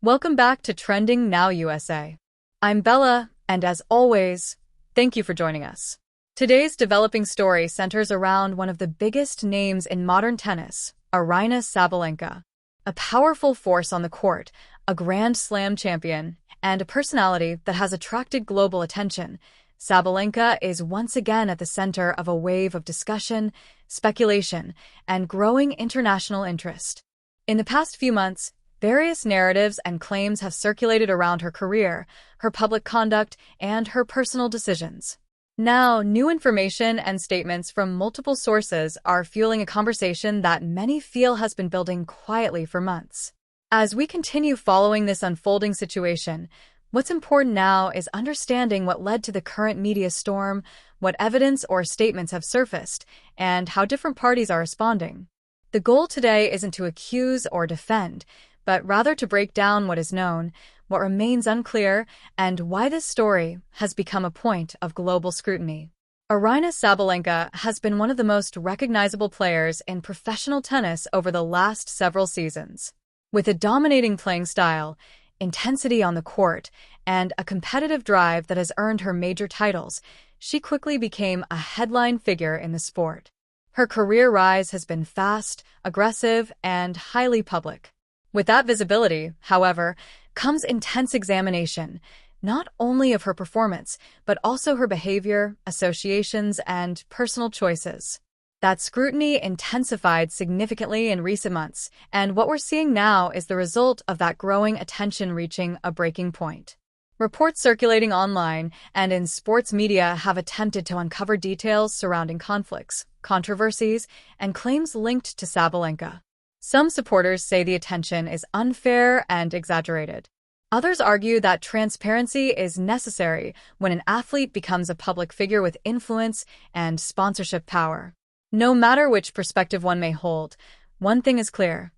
Welcome back to Trending Now USA. I'm Bella, and as always, thank you for joining us. Today's developing story centers around one of the biggest names in modern tennis, Aryna Sabalenka. A powerful force on the court, a Grand Slam champion, and a personality that has attracted global attention, Sabalenka is once again at the center of a wave of discussion, speculation, and growing international interest. In the past few months, various narratives and claims have circulated around her career, her public conduct, and her personal decisions. Now, new information and statements from multiple sources are fueling a conversation that many feel has been building quietly for months. As we continue following this unfolding situation, what's important now is understanding what led to the current media storm, what evidence or statements have surfaced, and how different parties are responding. The goal today isn't to accuse or defend, but rather to break down what is known, what remains unclear, and why this story has become a point of global scrutiny. Aryna Sabalenka has been one of the most recognizable players in professional tennis over the last several seasons. With a dominating playing style, intensity on the court, and a competitive drive that has earned her major titles, she quickly became a headline figure in the sport. Her career rise has been fast, aggressive, and highly public. With that visibility, however, comes intense examination, not only of her performance, but also her behavior, associations, and personal choices. That scrutiny intensified significantly in recent months, and what we're seeing now is the result of that growing attention reaching a breaking point. Reports circulating online and in sports media have attempted to uncover details surrounding conflicts, controversies, and claims linked to Sabalenka. Some supporters say the attention is unfair and exaggerated. Others argue that transparency is necessary when an athlete becomes a public figure with influence and sponsorship power. No matter which perspective one may hold, one thing is clear.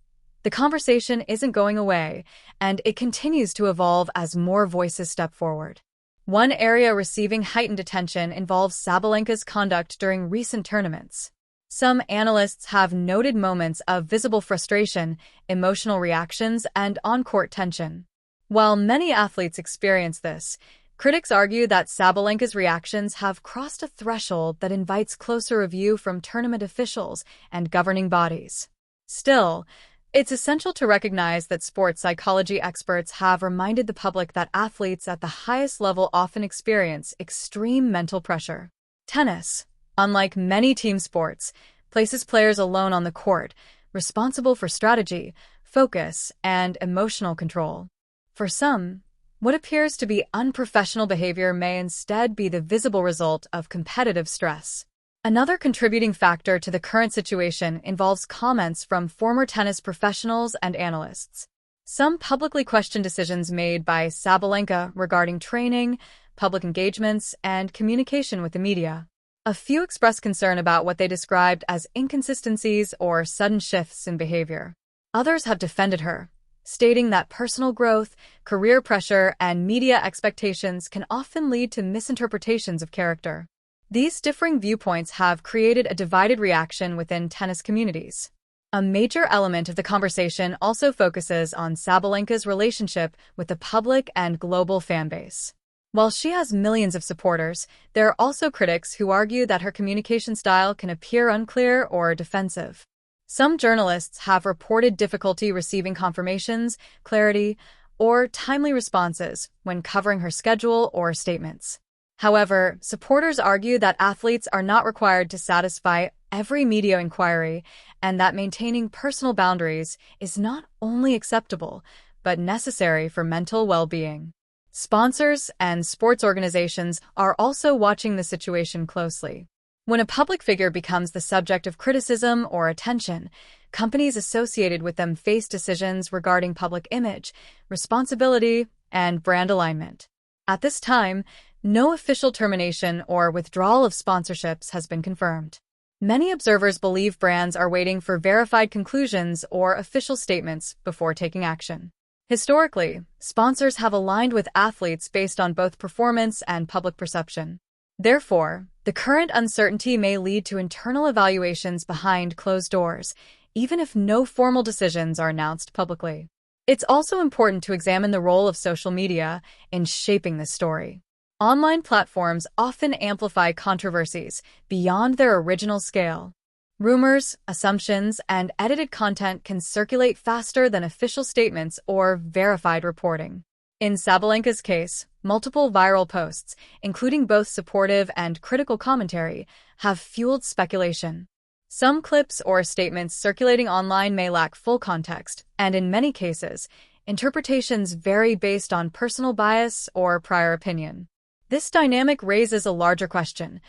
The conversation isn't going away, and it continues to evolve as more voices step forward. One area receiving heightened attention involves Sabalenka's conduct during recent tournaments. Some analysts have noted moments of visible frustration, emotional reactions, and on-court tension. While many athletes experience this, critics argue that Sabalenka's reactions have crossed a threshold that invites closer review from tournament officials and governing bodies. Still, it's essential to recognize that sports psychology experts have reminded the public that athletes at the highest level often experience extreme mental pressure. Tennis, unlike many team sports, places players alone on the court, responsible for strategy, focus, and emotional control. For some, what appears to be unprofessional behavior may instead be the visible result of competitive stress. Another contributing factor to the current situation involves comments from former tennis professionals and analysts. Some publicly question decisions made by Sabalenka regarding training, public engagements, and communication with the media. A few expressed concern about what they described as inconsistencies or sudden shifts in behavior. Others have defended her, stating that personal growth, career pressure, and media expectations can often lead to misinterpretations of character. These differing viewpoints have created a divided reaction within tennis communities. A major element of the conversation also focuses on Sabalenka's relationship with the public and global fanbase. While she has millions of supporters, there are also critics who argue that her communication style can appear unclear or defensive. Some journalists have reported difficulty receiving confirmations, clarity, or timely responses when covering her schedule or statements. However, supporters argue that athletes are not required to satisfy every media inquiry and that maintaining personal boundaries is not only acceptable, but necessary for mental well-being. Sponsors and sports organizations are also watching the situation closely. When a public figure becomes the subject of criticism or attention, companies associated with them face decisions regarding public image, responsibility, and brand alignment. At this time, no official termination or withdrawal of sponsorships has been confirmed. Many observers believe brands are waiting for verified conclusions or official statements before taking action. Historically, sponsors have aligned with athletes based on both performance and public perception. Therefore, the current uncertainty may lead to internal evaluations behind closed doors, even if no formal decisions are announced publicly. It's also important to examine the role of social media in shaping this story. Online platforms often amplify controversies beyond their original scale. Rumors, assumptions, and edited content can circulate faster than official statements or verified reporting. In Sabalenka's case, multiple viral posts, including both supportive and critical commentary, have fueled speculation. Some clips or statements circulating online may lack full context, and in many cases, interpretations vary based on personal bias or prior opinion. This dynamic raises a larger question.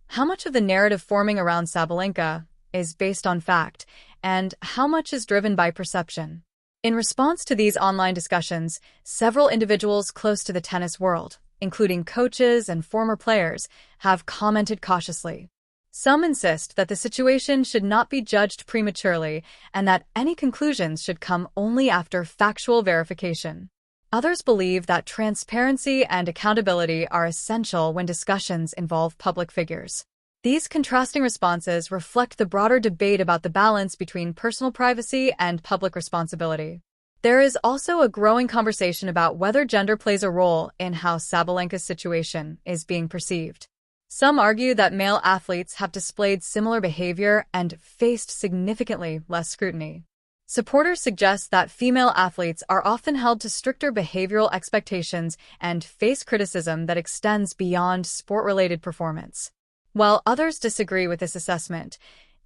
How much of the narrative forming around Sabalenka is based on fact, and how much is driven by perception? In response to these online discussions, several individuals close to the tennis world, including coaches and former players, have commented cautiously. Some insist that the situation should not be judged prematurely and that any conclusions should come only after factual verification. Others believe that transparency and accountability are essential when discussions involve public figures. These contrasting responses reflect the broader debate about the balance between personal privacy and public responsibility. There is also a growing conversation about whether gender plays a role in how Sabalenka's situation is being perceived. Some argue that male athletes have displayed similar behavior and faced significantly less scrutiny. Supporters suggest that female athletes are often held to stricter behavioral expectations and face criticism that extends beyond sport-related performance. While others disagree with this assessment,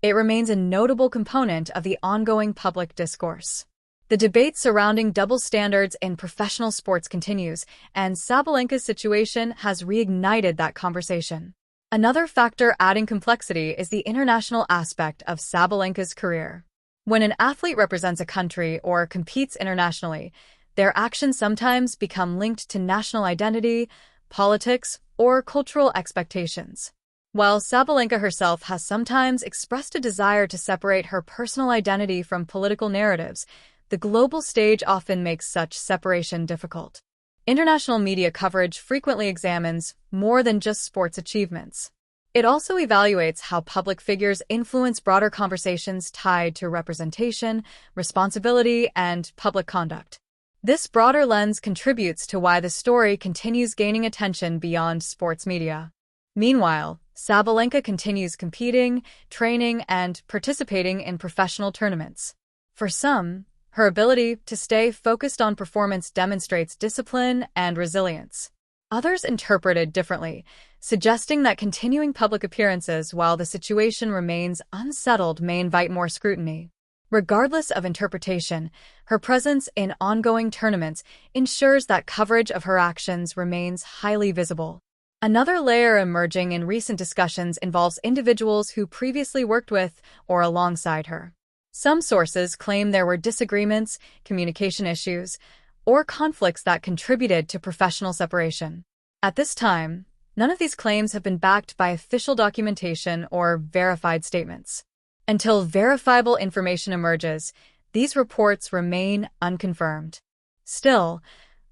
it remains a notable component of the ongoing public discourse. The debate surrounding double standards in professional sports continues, and Sabalenka's situation has reignited that conversation. Another factor adding complexity is the international aspect of Sabalenka's career. When an athlete represents a country or competes internationally, their actions sometimes become linked to national identity, politics, or cultural expectations. While Sabalenka herself has sometimes expressed a desire to separate her personal identity from political narratives, the global stage often makes such separation difficult. International media coverage frequently examines more than just sports achievements. It also evaluates how public figures influence broader conversations tied to representation, responsibility, and public conduct. This broader lens contributes to why the story continues gaining attention beyond sports media. Meanwhile, Sabalenka continues competing, training, and participating in professional tournaments. For some, her ability to stay focused on performance demonstrates discipline and resilience. Others interpret it differently, suggesting that continuing public appearances while the situation remains unsettled may invite more scrutiny. Regardless of interpretation, her presence in ongoing tournaments ensures that coverage of her actions remains highly visible. Another layer emerging in recent discussions involves individuals who previously worked with or alongside her. Some sources claim there were disagreements, communication issues, or conflicts that contributed to professional separation. At this time, none of these claims have been backed by official documentation or verified statements. Until verifiable information emerges, these reports remain unconfirmed. Still,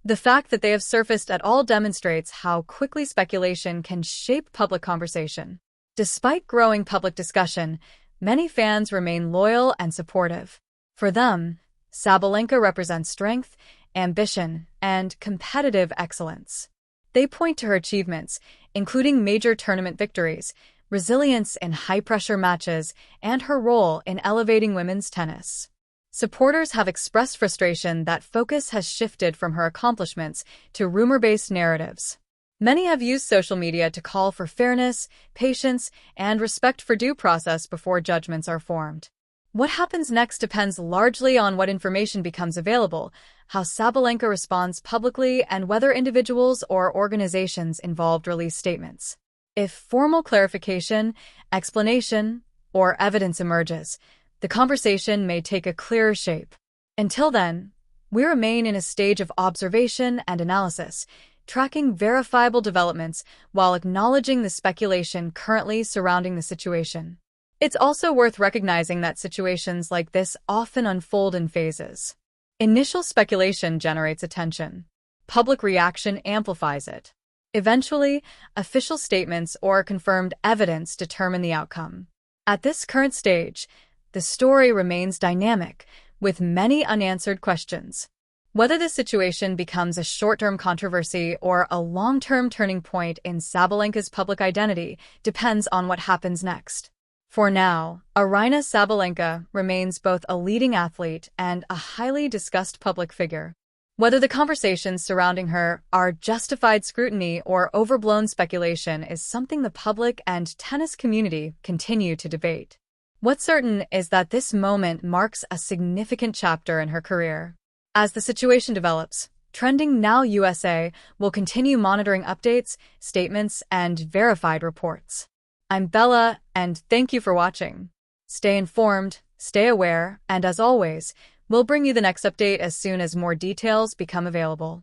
the fact that they have surfaced at all demonstrates how quickly speculation can shape public conversation. Despite growing public discussion, many fans remain loyal and supportive. For them, Sabalenka represents strength, ambition, and competitive excellence. They point to her achievements, including major tournament victories, resilience in high-pressure matches, and her role in elevating women's tennis. Supporters have expressed frustration that focus has shifted from her accomplishments to rumor-based narratives. Many have used social media to call for fairness, patience, and respect for due process before judgments are formed. What happens next depends largely on what information becomes available, how Sabalenka responds publicly, and whether individuals or organizations involved release statements. If formal clarification, explanation, or evidence emerges, the conversation may take a clearer shape. Until then, we remain in a stage of observation and analysis, tracking verifiable developments while acknowledging the speculation currently surrounding the situation. It's also worth recognizing that situations like this often unfold in phases. Initial speculation generates attention. Public reaction amplifies it. Eventually, official statements or confirmed evidence determine the outcome. At this current stage, the story remains dynamic, with many unanswered questions. Whether this situation becomes a short-term controversy or a long-term turning point in Sabalenka's public identity depends on what happens next. For now, Aryna Sabalenka remains both a leading athlete and a highly discussed public figure. Whether the conversations surrounding her are justified scrutiny or overblown speculation is something the public and tennis community continue to debate. What's certain is that this moment marks a significant chapter in her career. As the situation develops, Trending Now USA will continue monitoring updates, statements, and verified reports. I'm Bella, and thank you for watching. Stay informed, stay aware, and as always, we'll bring you the next update as soon as more details become available.